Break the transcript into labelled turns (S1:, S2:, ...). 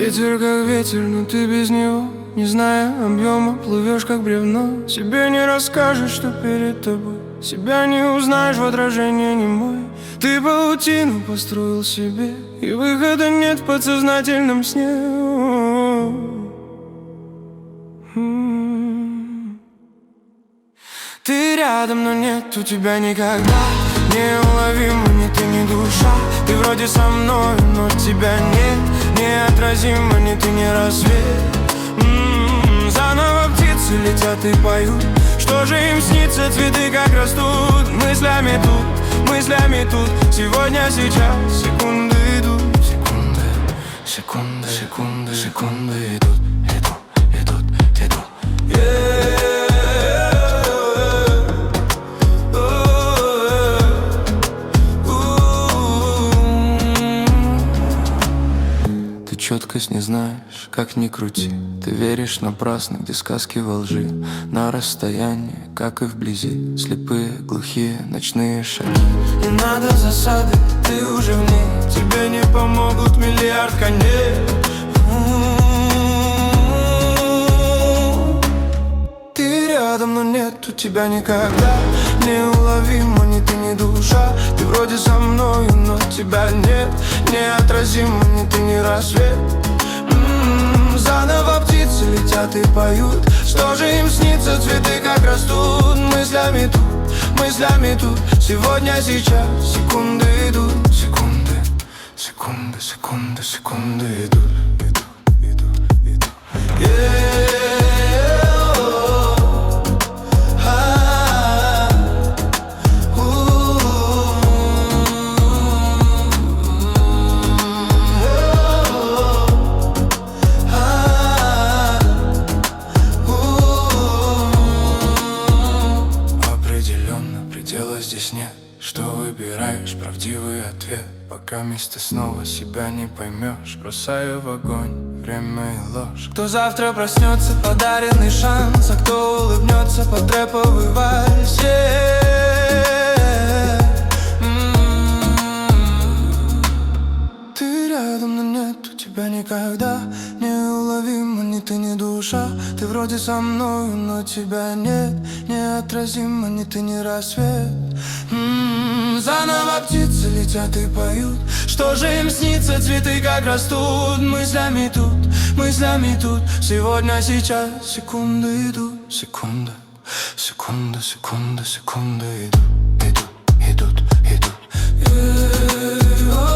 S1: Ветер как ветер, но ты без него, не зная объема, плывешь как бревно. Себе не расскажешь, что перед тобой, себя не узнаешь в отражении немой. Ты паутину построил себе, и выхода нет в подсознательном сне. Ты рядом, но нет у тебя никогда. Неуловима ни ты, ни душа. Ты вроде со мной, но тебя нет. Неотразима ни ты, ни рассвет. Заново птицы летят и поют. Что же им снится, цветы как растут. Мыслями тут, сегодня, сейчас. Секунды идут, секунды, секунды, секунды, секунды идут, идут, идут, идут. Четкость не знаешь, как ни крути. Ты веришь напрасно, где сказки во лжи. На расстоянии, как и вблизи. Слепые, глухие, ночные шаги. Не надо засады, ты уже в ней. Тебе не помогут миллиард коней. Ты рядом, но нет у тебя никогда. Неуловима ни ты, ни душа. Ты вроде со мною, но тебя нет. Неотразима ни ты, ни рассвет. Заново птицы летят и поют. Что же им снится, цветы как растут. Мыслями тут, сегодня, сейчас. Секунды идут, секунды, секунды, секунды, секунды идут, идут, идут, идут. Здесь нет, что выбираешь, правдивый ответ. Пока вместе снова себя не поймешь. Бросаю в огонь время и ложь. Кто завтра проснется, подаренный шанс. А кто улыбнется под рэповый вальс. Ты рядом, но нет у тебя никогда. Неуловима ни ты, ни душа. Ты вроде со мною, но тебя нет. Неотразима ни ты, ни рассвет. Заново птицы летят и поют. Что же им снится, цветы как растут. Мыслями тут, сегодня, сейчас. Секунды идут, секунды, секунды, секунды, секунды идут, идут, идут, идут.